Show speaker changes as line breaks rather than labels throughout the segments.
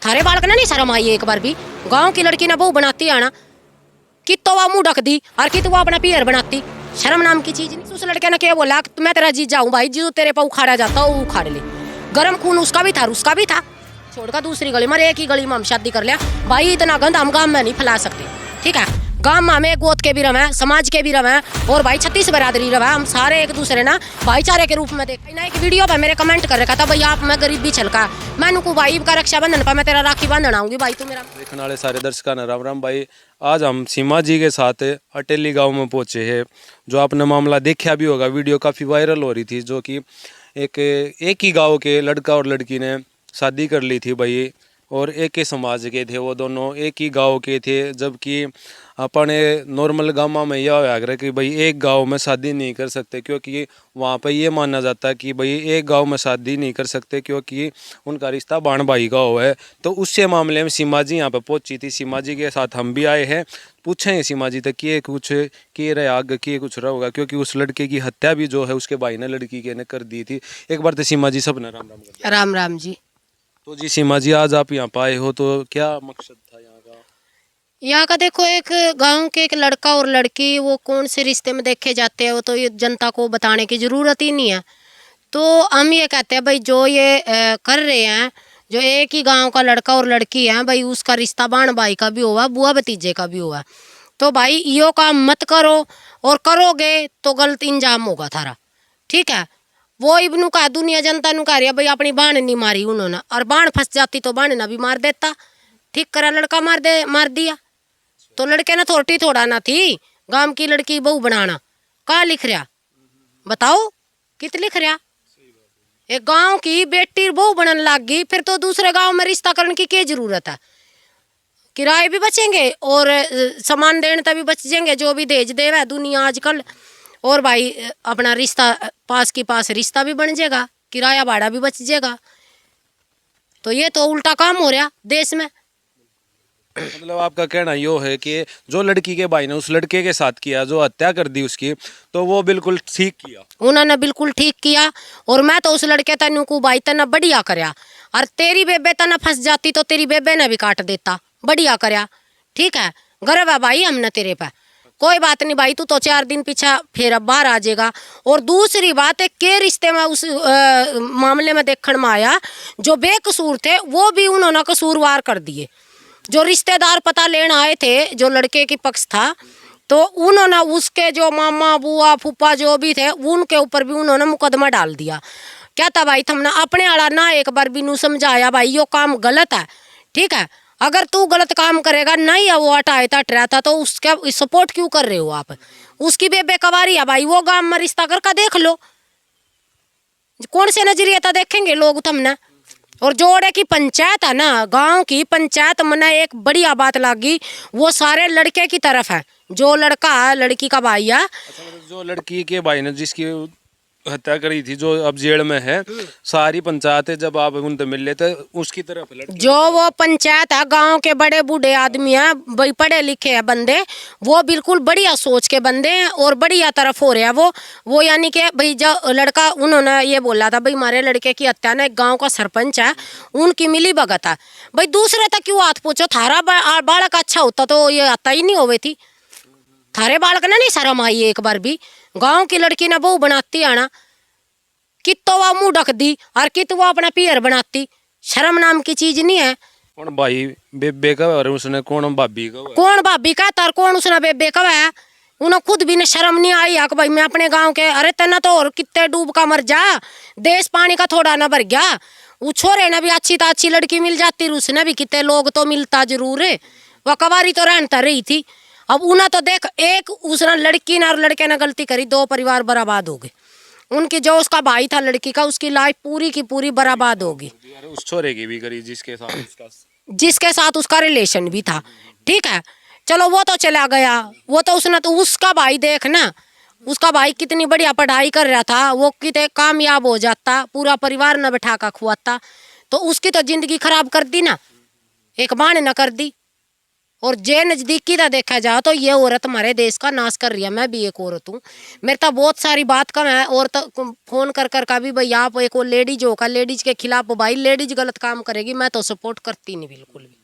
थारे बालक ना नहीं शर्म आई एक बार भी? गांव की लड़की ना बहू बनाती आना कि तो वह मुंह ढक दी और कि तो वो अपना पियर बनाती। शर्म नाम की चीज नहीं। उस लड़के ने क्या बोला कि मैं तेरा जीत जाऊं भाई, जो तेरे पे उखाड़ा जाता वो उखाड़ ले। गरम खून उसका भी था, उसका भी था। छोड़कर दूसरी गली में, एक ही गली में हम शादी कर लिया भाई। इतना गंद हम गांव में नहीं फैला सकते, ठीक है? गांव में हमें गोद के भी रहे, समाज के भी रहे और भाई 36 बरादरी रहे। हम सारे एक दूसरे ना भाईचारे के रूप में देख ना। एक वीडियो पे मेरे कमेंट कर रखा था भाई आप मैं गरीब भी छलका मैं को भाई का रक्षाबंधन पर मैं तेरा राखी बांधन आऊंगी भाई तू मेरा।
देखने वाले सारे दर्शकों ने राम राम भाई। आज हम सीमा जी के साथ अटेली गांव में पहुंचे हैं। जो आपने मामला देखा भी होगा, वीडियो काफ़ी वायरल हो रही थी। जो कि एक ही गांव के लड़का और लड़की ने शादी कर ली थी भाई, और एक ही समाज के थे वो दोनों, एक ही गांव के थे। जबकि अपने नॉर्मल गाँव में यह होया करे कि भाई एक गांव में शादी नहीं कर सकते, क्योंकि वहाँ पे ये माना जाता है कि भाई एक गांव में शादी नहीं कर सकते क्योंकि उनका रिश्ता बाण भाई का हो है। तो उससे मामले में सीमा जी यहाँ पे पहुंची थी। सीमा जी के साथ हम भी आए हैं, पूछेंगे सीमा जी तक कि कुछ किए रहे आगे किए कुछ रहा होगा, क्योंकि उस लड़के की हत्या भी जो है उसके भाई ने लड़की के ने कर दी थी। एक बार तो सीमा जी सबने राम राम कर।
राम राम जी।
तो जी सीमा जी, आज आप यहाँ पे आए हो तो क्या मकसद था यहाँ का?
यहाँ का देखो, एक गांव के एक लड़का और लड़की वो कौन से रिश्ते में देखे जाते हैं वो तो ये जनता को बताने की ज़रूरत ही नहीं है। तो हम ये कहते हैं भाई जो ये कर रहे हैं, जो एक ही गांव का लड़का और लड़की है भाई, उसका रिश्ता बाण भाई का भी हुआ, बुआ भतीजे का भी हुआ। तो भाई यो काम मत करो, और करोगे तो गलत इंजाम होगा थारा, ठीक है? वो इब्नू का दुनिया जनता नु कह रही है भाई अपनी बाण नहीं मारी उन्होंने, और बाण फंस जाती तो बाण ना भी मार देता। ठीक करा, लड़का मार दिया। तो लड़के ने थोड़ी थोड़ा ना थी गांव की लड़की बहू बनाना। कहाँ लिख रहा बताओ, कित लिख रहा? एक गांव की बेटी बहू बनन लाग गई, फिर तो दूसरे गांव में रिश्ता करने की क्या जरूरत है? किराए भी बचेंगे और सामान देने तक भी बच जाएंगे, जो भी दहेज देवे दुनिया आजकल। और भाई अपना रिश्ता पास की पास रिश्ता भी बन जाएगा, किराया भाड़ा भी बच जाएगा। तो ये तो उल्टा काम हो रहा देश में।
मतलब आपका कहना यो है कि जो लड़की के भाई ने उस लड़के के साथ किया, जो हत्या कर दी उसकी, तो वो बिल्कुल ठीक किया,
उन्होंने बिल्कुल ठीक किया। और मैं तो उस लड़के तनु को भाई तना बढ़िया करया, और तेरी बेबे तना फंस जाती तो तेरी बेबे ने भी काट देता, बढ़िया करया, ठीक है? गर्व है भाई हमने तेरे पे, कोई बात नहीं भाई, तू तो 4 दिन पीछा फिर अब बाहर आ जाएगा। और दूसरी बात है के रिश्ते में उस मामले में देखने में आया जो बेकसूर थे वो भी उन्होंने कसूरवार कर दिए। जो रिश्तेदार पता लेने आए थे, जो लड़के की पक्ष था, तो उन्होंने उसके जो मामा बुआ फूफा जो भी थे उनके ऊपर भी उन्होंने मुकदमा डाल दिया। क्या था भाई, तुमने अपने आला ना एक बार भी नू समझाया भाई यो काम गलत है, ठीक है? अगर तू गलत काम करेगा नहीं है वो हटाए तट रहा था तो उसका सपोर्ट क्यों कर रहे हो आप? उसकी बेबे कवारी है भाई, वो गांव में रिश्ता करके देख लो, कौन से नजरिए था देखेंगे लोग तुमने? और जोड़े की पंचायत है ना, गांव की पंचायत मने एक बढ़िया बात लगी, वो सारे लड़के की तरफ है। जो लड़का है लड़की का भाई है।
अच्छा, मतलब जो लड़की के भाई ने जिसकी हत्या करी थी, जो अब जेल में है, सारी पंचायतें जब आप उनसे मिल लेते उसकी तरफ लड़की
जो वो पंचायत है, गांव के बड़े बूढ़े आदमी हैं भाई, पढ़े लिखे हैं बंदे, वो बिल्कुल बढ़िया सोच के बंदे हैं और बढ़िया तरफ हो रहे हैं वो यानी कि भाई जो लड़का उन्होंने ये बोला था भाई हमारे लड़के की हत्या ना एक गांव का सरपंच है उनकी मिली भगत है। भाई दूसरे तक क्यों हाथ पूछो? थारा बालक अच्छा होता तो ये हत्या ही नहीं होवे थी। थारे बालक ना नहीं शर्म आई एक बार भी? गांव की लड़की ने बहू बनाती आना कि तो वह मुंह ढक दी और कि तो वो अपना पियर बनाती। शर्म नाम की चीज नहीं है।
कौन भाई बेबे का और उसने कौन भाभी का?
कौन भाभी का तार कौन उसने बेबे का है? उन्हें खुद भी ने शर्म नहीं आई कि भाई मैं अपने गांव के, अरे तना तो और कितने डूब का मर जा, देश पानी का थोड़ा ना भर गया। वो छोरे ने भी अच्छी तो अच्छी लड़की मिल जाती, उसने भी कितने लोग तो मिलता जरूर है, वह कवारी तो रहता रही थी। अब उन्हें तो देख, एक उसने लड़की ने और लड़के ने गलती करी, 2 परिवार बर्बाद हो गए। उनकी जो उसका भाई था लड़की का, उसकी लाइफ पूरी की पूरी बर्बाद होगी।
उस छोरे की भी करी जिसके साथ
उसका रिलेशन भी था, ठीक है? चलो वो तो चला गया, वो तो उसने तो उसका भाई देख ना, उसका भाई कितनी बढ़िया पढ़ाई कर रहा था, वो कितने कामयाब हो जाता, पूरा परिवार न बैठा कर खुआता, तो उसकी तो जिंदगी खराब कर दी ना, एक बाण न कर दी। और जे नज़दीकी का देखा जाए तो ये औरत हमारे देश का नाश कर रही है। मैं भी एक औरत हूँ, मेरे तो बहुत सारी बात कम है। और तो फोन कर कर का भी भाई आप एक लेडीज होगा, लेडीज के खिलाफ भाई लेडीज गलत काम करेगी, मैं तो सपोर्ट करती नहीं, बिल्कुल भी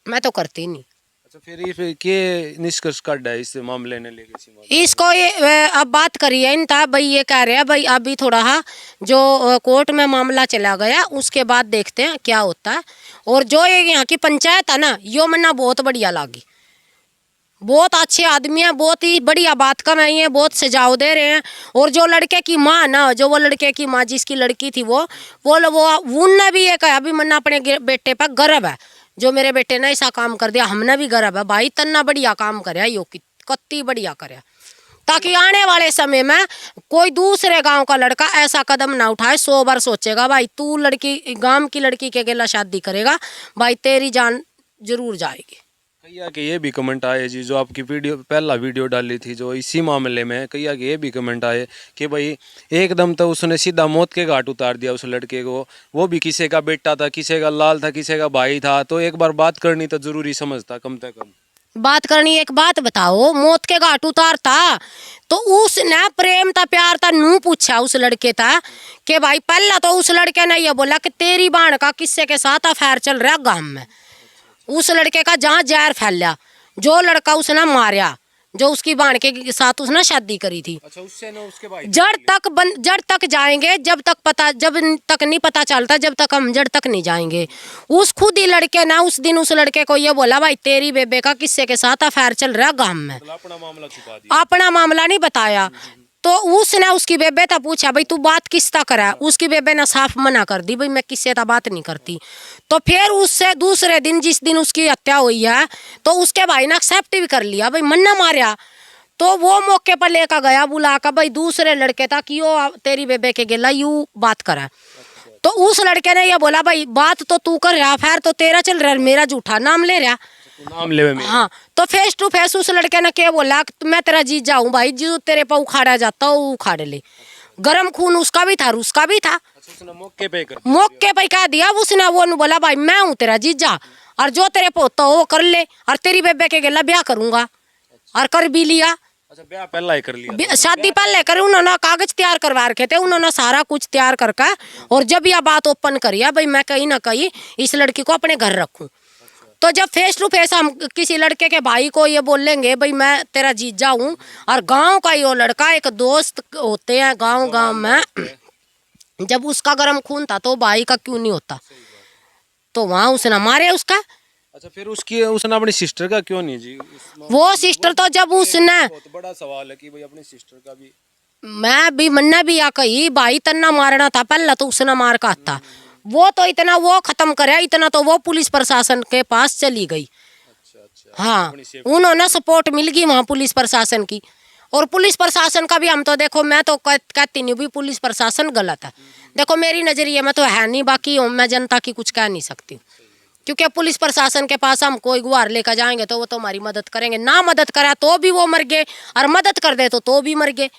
मैं तो करती नहीं।
अच्छा, फिर ये के निष्कर्ष काटा है इस मामले ने लेके सीमा?
इसको ये अब बात करिए इनता भाई, ये कह रहे हैं भाई अभी थोड़ा जो कोर्ट में मामला चला गया उसके बाद देखते हैं क्या होता है। और जो ये यहाँ की पंचायत है ना, यो मन्ना बहुत बढ़िया लगी, बहुत अच्छे आदमी हैं, बहुत ही बढ़िया बात कर रही हैं, बहुत सजाव दे रहे हैं। और जो लड़के की माँ ना, जो वो लड़के की माँ जिसकी लड़की थी वो उनने भी ये कहा, अभी मन्ना अपने बेटे पर गर्व है, जो मेरे बेटे ने ऐसा काम कर दिया, हमने भी गर्व है भाई, तन्ना बढ़िया काम करे, यो कत्ती बढ़िया करे, ताकि आने वाले समय में कोई दूसरे गांव का लड़का ऐसा कदम ना उठाए। 100 बार सोचेगा भाई, तू लड़की गांव की लड़की के गेला शादी करेगा भाई, तेरी जान जरूर जाएगी।
कईया के ये भी कमेंट आए जी, जो आपकी वीडियो पहला वीडियो डाली थी जो इसी मामले में, कईया के ये भी कमेंट आए कि भाई एकदम तो उसने सीधा मौत के घाट उतार दिया उस लड़के को, वो भी किसी का बेटा था, किसी का लाल था, किसी का भाई था, तो एक बार बात करनी तो जरूरी समझता कम से कम
बात करनी। एक बात बताओ, मौत के घाट उतारता तो उसने प्रेम था, प्यार था, नू पूछा उस लड़के था कि भाई, पहला तो उस लड़के ने ये बोला कि तेरी बाण का किससे के साथ अफेयर चल रहा गांव में। उस लड़के का जहाँ जहर फैला, जो लड़का उसने मारा, जो उसकी बाण के साथ उसने शादी करी थी।
अच्छा, उससे ना उसके भाई
जड़ तक जाएंगे, जब तक नहीं पता चलता, जब तक हम जड़ तक नहीं जाएंगे। उस खुद ही लड़के ने उस दिन उस लड़के को ये बोला, भाई तेरी बेबे का किससे के साथ अफेयर चल रहा गांव में,
अपना मामला छुपा दिया,
अपना मामला नहीं बताया। तो उसने उसकी बेबे था पूछा, भाई तू बात किसता करा, उसकी बेबे ने साफ मना कर दी, भाई मैं किससे ता बात नहीं करती। तो फिर उससे दूसरे दिन, जिस दिन उसकी हत्या हुई है, तो उसके भाई ने एक्सेप्ट भी कर लिया, भाई मन्ना मारा। तो वो मौके पर लेकर गया बुला कर, भाई दूसरे लड़के था कि यो तेरी बेबे के गेला यू बात करा। तो उस लड़के ने ये बोला, भाई बात तो तू कर रहा, फिर तो तेरा चल रहा, मेरा झूठा नाम ले रहा,
नाम ले में।
हाँ। तो फेस टू फेस उस लड़के ने क्या बोला, मैं तेरा जीजा हूँ भाई, जो तेरे पर उखाड़ा जाता वो उखाड़ ले। गरम खून उसका भी था, उसका भी था।
अच्छा, उसने
मौके पे कह दिया उसने, वो बोला भाई मैं हूँ तेरा जीजा, और जो तेरे पोता हो वो कर ले, और तेरी बेबे के गेला ब्याह करूंगा, और कर भी लिया।
अच्छा, ब्याह पहला ही कर लिया,
शादी पहले कर, उन्होंने कागज तैयार करवा रखे थे, उन्होंने सारा कुछ तैयार करके। और जब यह बात ओपन करी, भाई मैं कहीं ना कहीं इस लड़की को अपने घर रखूं, तो जब फेस टू फेस हम किसी लड़के के भाई को ये बोलेंगे, भाई मैं तेरा जीजा हूँ, और गांव का ये लड़का, एक दोस्त होते हैं गांव में, जब उसका गर्म खून था तो भाई का क्यों नहीं होता, तो वहाँ उसने मारे उसका।
अच्छा, फिर उसने अपनी सिस्टर का क्यों नहीं जी?
वो सिस्टर तो जब उसने,
बहुत बड़ा सवाल है कि भाई अपनी सिस्टर का भी,
मैं भी मन्ना भी या कही भाई तन्ना मारना था पहला, तो उसने मार का था, वो तो इतना वो खत्म करे, इतना तो वो पुलिस प्रशासन के पास चली गई।
अच्छा,
हाँ, उन्होंने सपोर्ट मिल गई वहाँ पुलिस प्रशासन की। और पुलिस प्रशासन का भी हम तो देखो, मैं तो कहती नहीं भी पुलिस प्रशासन गलत है, देखो मेरी नजरिए में तो है नहीं, बाकी मैं जनता की कुछ कह नहीं सकती, क्योंकि पुलिस प्रशासन के पास हम कोई गुहार लेकर जाएंगे तो वो तो हमारी मदद करेंगे, ना मदद करा तो भी वो मर गए, और मदद कर दे तो भी मर गए।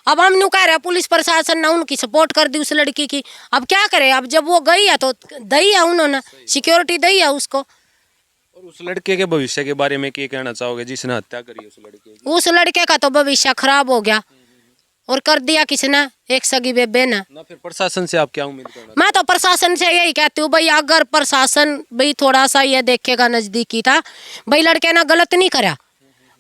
अब हम न्यू कह रहे हैं पुलिस प्रशासन ने उनकी सपोर्ट कर दी उस लड़की की, अब क्या करें, अब जब वो गई है तो दी है, उन्होंने सिक्योरिटी दी है उसको।
और उस लड़के के भविष्य के बारे में क्या कहना चाहोगे जिसने हत्या करी उस लड़के की?
उस लड़के का तो भविष्य खराब हो गया, और कर दिया किसने, एक सगी बेबे ने
ना। फिर प्रशासन से आप क्या उम्मीद करना?
मैं तो प्रशासन से यही कहती हूँ भाई, अगर प्रशासन भाई थोड़ा सा ये देखेगा, नजदीकी था भाई, लड़के ने गलत नहीं करा।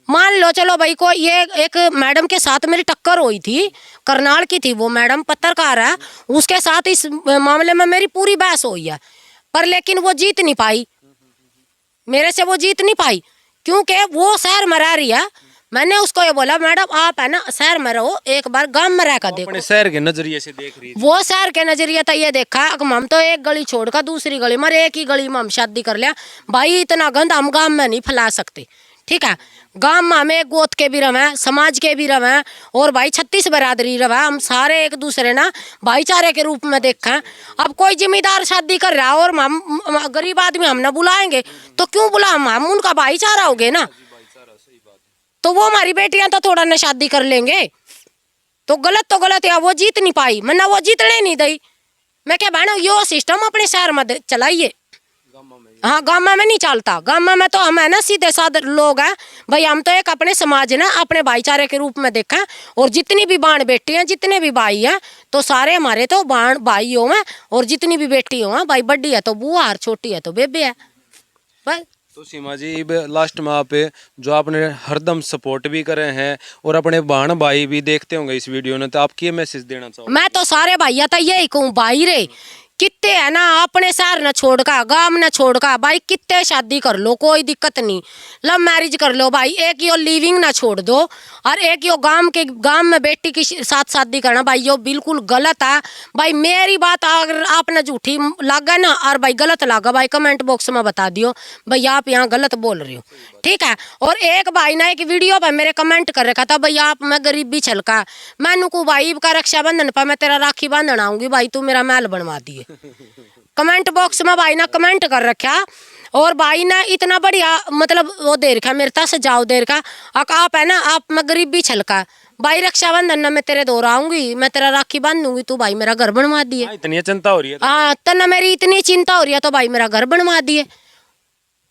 मान लो चलो भाई को ये एक मैडम के साथ मेरी टक्कर हुई थी, करनाल की थी वो मैडम, पत्रकार है, उसके साथ इस मामले में मेरी पूरी बहस हुई है, पर लेकिन वो जीत नहीं पाई, मेरे से वो जीत नहीं पाई, क्योंकि वो शहर में रह रही है। मैंने उसको ये बोला, मैडम आप है ना शहर में रहो, एक बार गांव में रहकर देखो।
अपने शहर के नजरिए से देख रही थी।
वो शहर के नजरिए था ये देखा, हम तो एक गली छोड़कर दूसरी गली में, एक ही गली में हम शादी कर लिया भाई, इतना गंद हम गांव में नहीं फैला सकते, ठीक है। गांव में हमें गोत के भी रहे, समाज के भी रहे, और भाई 36 बरादरी रहे, हम सारे एक दूसरे ना भाईचारे के रूप में देखा। अब कोई जिम्मेदार शादी कर रहा है और हम गरीब आदमी हम ना बुलाएंगे तो क्यों बुला, हम उनका भाईचारा हो गए ना, तो वो हमारी बेटियां तो थोड़ा ना शादी कर लेंगे, तो गलत है। वो जीत नहीं पाई, मन्ना वो जीतने नहीं दी। मैं क्या बहनों, यो सिस्टम अपने शहर में चलाइए, हाँ गामा में नहीं चलता। गामा में तो हम है ना सीधे साधे लोग हैं भाई, हम तो एक अपने समाज ना अपने भाईचारे के रूप में देखा। और जितनी भी बाण बेटी हैं, जितने भी भाई हैं, तो सारे हमारे तो बाण भाई हो हैं। और जितनी भी बेटी हो हैं भाई, बड़ी है तो बुआ और छोटी है तो बेबे है बस।
तो सीमा जी अब लास्ट में आप जो आपने हरदम सपोर्ट भी करे हैं और अपने बहन भाई भी देखते होंगे इस वीडियो ने, तो आप क्या मैसेज देना चाहोगे?
मैं तो सारे भैया तो यही कहूँ, भाई रे कितने है ना अपने शहर न छोड़ का, गांव न छोड़ का भाई, कितने शादी कर लो कोई दिक्कत नहीं, लव मैरिज कर लो भाई, एक यो लिविंग ना छोड़ दो। और एक यो गांव में बेटी के साथ शादी करना भाई यो बिल्कुल गलत है भाई। मेरी बात अगर आपने झूठी लगा ना और भाई गलत लगा भाई, कमेंट बॉक्स में बता दियो भाई आप यहाँ गलत बोल रहे हो, ठीक है। और एक भाई ना एक वीडियो पर मेरे कमेंट कर रखा था भाई आप मैं गरीबी छलका, मैनू को भाई का रक्षाबंधन पर मैं तेरा राखी बांधन आऊंगी भाई, तू मेरा महल बनवा दिए। कमेंट बॉक्स में भाई ना कमेंट कर रखा। और भाई ना इतना बढ़िया मतलब वो दे रखा मेरे तास जाओ दे रखा, आप है ना आप मैं गरीबी छलका भाई, रक्षाबंधन ना मैं तेरे दौर आऊंगी, मैं तेरा राखी बांध दूंगी, तू भाई मेरा घर बनवा दिए।
इतनी चिंता हो रही है?
हाँ तो ना मेरी इतनी चिंता हो रही है तो भाई मेरा घर बनवा दिए।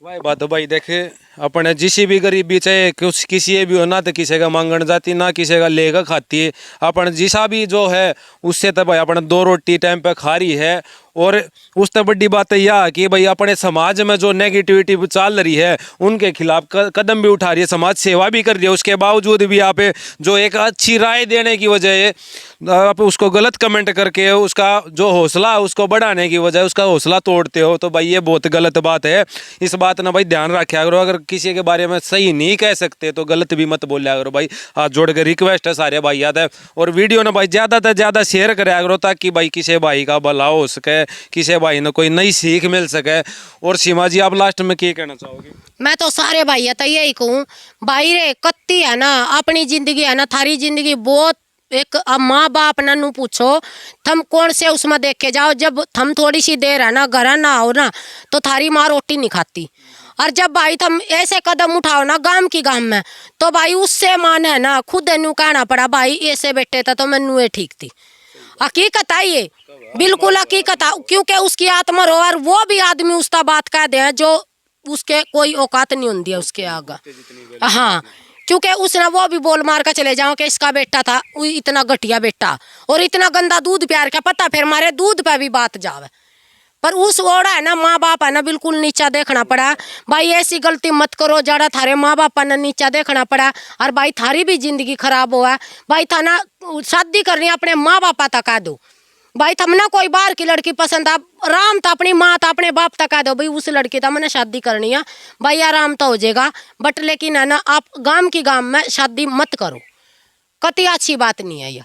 भाई बात भाई देखे अपने जिसी भी गरीबी चाहे कुछ किसी भी हो ना, तो किसी का मांगण जाती ना किसी का लेगा खाती है, अपन जिसा भी जो है उससे तो भाई अपने 2 रोटी टाइम पे खा रही है। और उस तो बड़ी बात है यह कि भाई अपने समाज में जो नेगेटिविटी चल रही है उनके खिलाफ कदम भी उठा रही है, समाज सेवा भी कर रही है। उसके बावजूद भी आप जो एक अच्छी राय देने की वजह आप उसको गलत कमेंट करके उसका जो हौसला है उसको बढ़ाने की वजह उसका हौसला तोड़ते हो, तो भाई ये बहुत गलत बात है। इस बात ना भाई ध्यान रखा करो, अगर किसी के बारे में सही नहीं कह सकते तो गलत भी मत बोलिया करो भाई। हाथ जोड़ के रिक्वेस्ट है सारे भाई याद है। और वीडियो ना भाई ज़्यादा से ज़्यादा शेयर कराया करो ताकि भाई किसी भाई का भला हो सके, किसी भाई ने कोई नई सीख मिल सके। और सीमा जी आप लास्ट में क्या कहना चाहोगे?
मैं तो सारे भाई तो यही कहूँ भाई रे कत्ती है ना अपनी जिंदगी है ना, थारी जिंदगी बहुत एक अब माँ बाप ना नू पूछो थम कौन से उसमें देख के जाओ, जब थम थोड़ी सी देर है ना घर ना हो ना तो थारी माँ रोटी नहीं खाती। और जब भाई तुम ऐसे कदम उठाओ ना गांव की गांव में तो भाई उससे मान है ना खुद नू कहना पड़ा भाई ऐसे बेटे था तो मैनू ये ठीक थी। हकीकत है ये, बिल्कुल हकीकत है, क्योंकि उसकी आत्मा रो और वो भी आदमी उसका बात कह दे जो उसके कोई औकात नहीं होती है उसके आगे। हाँ क्योंकि उसने वो भी बोल मार कर चले जाओ कि इसका बेटा था इतना घटिया बेटा और इतना गंदा दूध प्यार का पता, फिर मारे दूध पे भी बात जावे। पर उस ओड़ा है ना माँ बाप है ना बिल्कुल नीचा देखना पड़ा भाई, ऐसी गलती मत करो जरा थारे माँ बाप ने नीचा देखना पड़ा। और भाई थारी भी जिंदगी खराब हुआ भाई, था ना शादी करनी अपने माँ बाप तक आ दो भाई, थम ना कोई बाहर की लड़की पसंद आ आराम था अपनी माँ था अपने बाप तक आ दो भाई उस लड़की था मैंने शादी करनी है भाई आराम तो हो जाएगा। बट लेकिन है ना आप गांव की गांव में शादी मत करो, कति अच्छी बात नहीं है यह।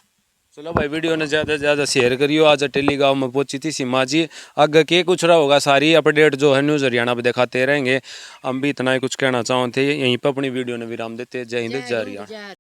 चलो भाई वीडियो ने ज़्यादा से ज़्यादा शेयर करियो। आज अटेली गांव में पहुंची थी सीमा जी, आगे के कुछ रहा होगा सारी अपडेट जो है न्यूज़ हरियाणा पे दिखाते रहेंगे। हम भी इतना ही कुछ कहना चाहते थे, यहीं पर अपनी वीडियो ने विराम देते। जय हिंद जय हरियाणा।